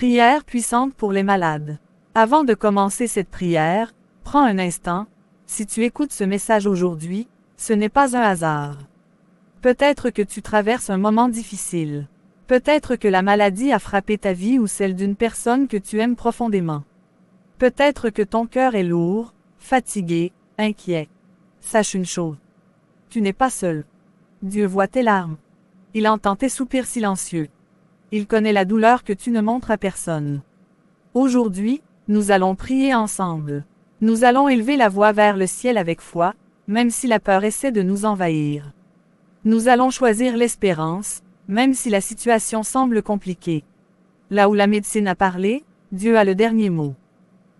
Prière puissante pour les malades. Avant de commencer cette prière, prends un instant. Si tu écoutes ce message aujourd'hui, ce n'est pas un hasard. Peut-être que tu traverses un moment difficile. Peut-être que la maladie a frappé ta vie ou celle d'une personne que tu aimes profondément. Peut-être que ton cœur est lourd, fatigué, inquiet. Sache une chose. Tu n'es pas seul. Dieu voit tes larmes. Il entend tes soupirs silencieux. Il connaît la douleur que tu ne montres à personne. Aujourd'hui, nous allons prier ensemble. Nous allons élever la voix vers le ciel avec foi, même si la peur essaie de nous envahir. Nous allons choisir l'espérance, même si la situation semble compliquée. Là où la médecine a parlé, Dieu a le dernier mot.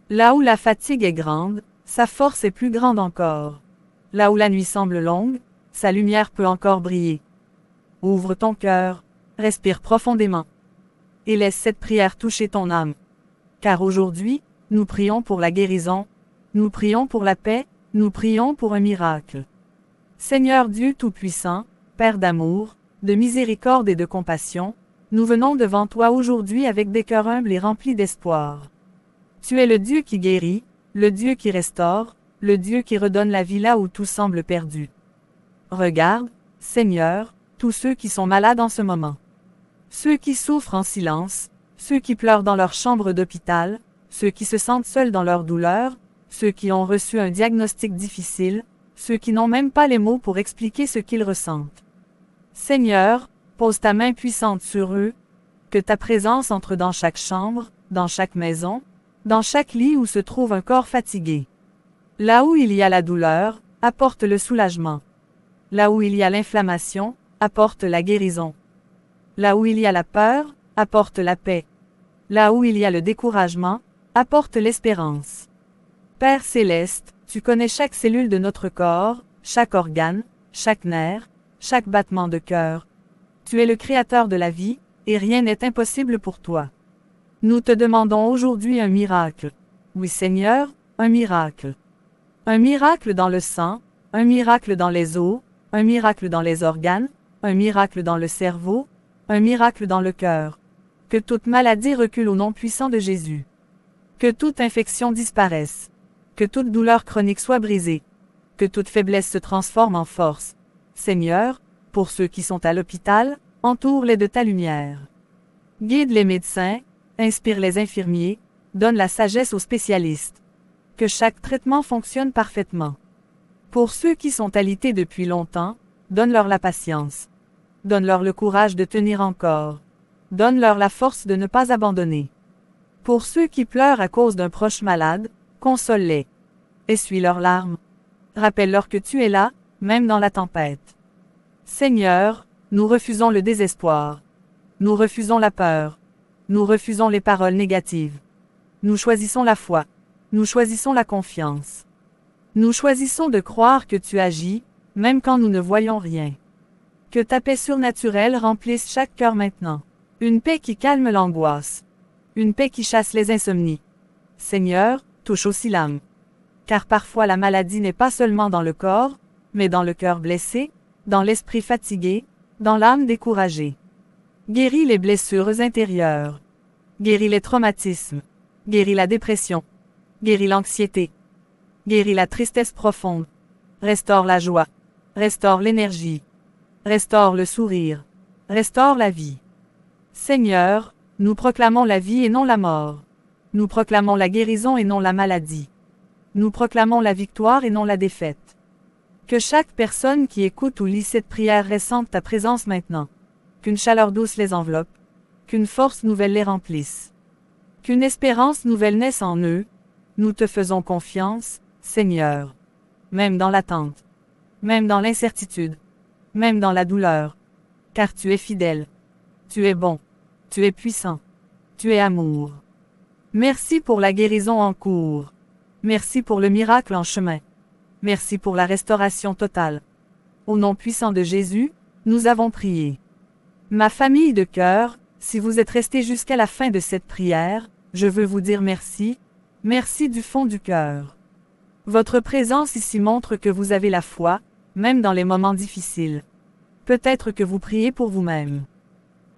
Là où la fatigue est grande, sa force est plus grande encore. Là où la nuit semble longue, sa lumière peut encore briller. Ouvre ton cœur, respire profondément. Et laisse cette prière toucher ton âme. Car aujourd'hui, nous prions pour la guérison, nous prions pour la paix, nous prions pour un miracle. Seigneur Dieu Tout-Puissant, Père d'amour, de miséricorde et de compassion, nous venons devant toi aujourd'hui avec des cœurs humbles et remplis d'espoir. Tu es le Dieu qui guérit, le Dieu qui restaure, le Dieu qui redonne la vie là où tout semble perdu. Regarde, Seigneur, tous ceux qui sont malades en ce moment. Ceux qui souffrent en silence, ceux qui pleurent dans leur chambre d'hôpital, ceux qui se sentent seuls dans leur douleur, ceux qui ont reçu un diagnostic difficile, ceux qui n'ont même pas les mots pour expliquer ce qu'ils ressentent. Seigneur, pose ta main puissante sur eux, que ta présence entre dans chaque chambre, dans chaque maison, dans chaque lit où se trouve un corps fatigué. Là où il y a la douleur, apporte le soulagement. Là où il y a l'inflammation, apporte la guérison. Là où il y a la peur, apporte la paix. Là où il y a le découragement, apporte l'espérance. Père céleste, tu connais chaque cellule de notre corps, chaque organe, chaque nerf, chaque battement de cœur. Tu es le créateur de la vie, et rien n'est impossible pour toi. Nous te demandons aujourd'hui un miracle. Oui Seigneur, un miracle. Un miracle dans le sang, un miracle dans les os, un miracle dans les organes, un miracle dans le cerveau, un miracle dans le cœur. Que toute maladie recule au nom puissant de Jésus. Que toute infection disparaisse. Que toute douleur chronique soit brisée. Que toute faiblesse se transforme en force. Seigneur, pour ceux qui sont à l'hôpital, entoure-les de ta lumière. Guide les médecins, inspire les infirmiers, donne la sagesse aux spécialistes. Que chaque traitement fonctionne parfaitement. Pour ceux qui sont alités depuis longtemps, donne-leur la patience. Donne-leur le courage de tenir encore. Donne-leur la force de ne pas abandonner. Pour ceux qui pleurent à cause d'un proche malade, console-les. Essuie leurs larmes. Rappelle-leur que tu es là, même dans la tempête. Seigneur, nous refusons le désespoir. Nous refusons la peur. Nous refusons les paroles négatives. Nous choisissons la foi. Nous choisissons la confiance. Nous choisissons de croire que tu agis, même quand nous ne voyons rien. Que ta paix surnaturelle remplisse chaque cœur maintenant. Une paix qui calme l'angoisse. Une paix qui chasse les insomnies. Seigneur, touche aussi l'âme. Car parfois la maladie n'est pas seulement dans le corps, mais dans le cœur blessé, dans l'esprit fatigué, dans l'âme découragée. Guéris les blessures intérieures. Guéris les traumatismes. Guéris la dépression. Guéris l'anxiété. Guéris la tristesse profonde. Restaure la joie. Restaure l'énergie. Restaure le sourire. Restaure la vie. Seigneur, nous proclamons la vie et non la mort. Nous proclamons la guérison et non la maladie. Nous proclamons la victoire et non la défaite. Que chaque personne qui écoute ou lit cette prière ressente ta présence maintenant. Qu'une chaleur douce les enveloppe. Qu'une force nouvelle les remplisse. Qu'une espérance nouvelle naisse en eux. Nous te faisons confiance, Seigneur. Même dans l'attente. Même dans l'incertitude. Même dans la douleur. Car tu es fidèle. Tu es bon. Tu es puissant. Tu es amour. Merci pour la guérison en cours. Merci pour le miracle en chemin. Merci pour la restauration totale. Au nom puissant de Jésus, nous avons prié. Ma famille de cœur, si vous êtes restés jusqu'à la fin de cette prière, je veux vous dire merci, merci du fond du cœur. Votre présence ici montre que vous avez la foi, même dans les moments difficiles. Peut-être que vous priez pour vous-même.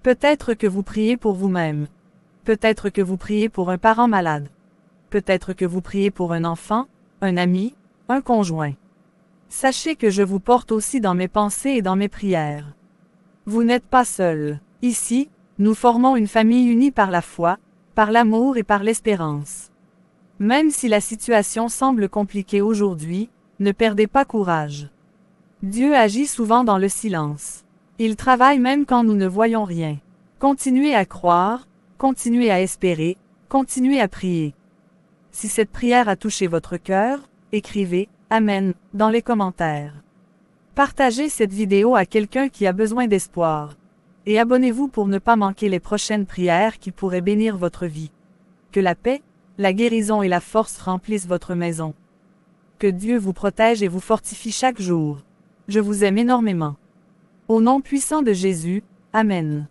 Peut-être que vous priez pour vous-même. Peut-être que vous priez pour un parent malade. Peut-être que vous priez pour un enfant, un ami, un conjoint. Sachez que je vous porte aussi dans mes pensées et dans mes prières. Vous n'êtes pas seul. Ici, nous formons une famille unie par la foi, par l'amour et par l'espérance. Même si la situation semble compliquée aujourd'hui, ne perdez pas courage. Dieu agit souvent dans le silence. Il travaille même quand nous ne voyons rien. Continuez à croire, continuez à espérer, continuez à prier. Si cette prière a touché votre cœur, écrivez « Amen » dans les commentaires. Partagez cette vidéo à quelqu'un qui a besoin d'espoir. Et abonnez-vous pour ne pas manquer les prochaines prières qui pourraient bénir votre vie. Que la paix, la guérison et la force remplissent votre maison. Que Dieu vous protège et vous fortifie chaque jour. Je vous aime énormément. Au nom puissant de Jésus, Amen.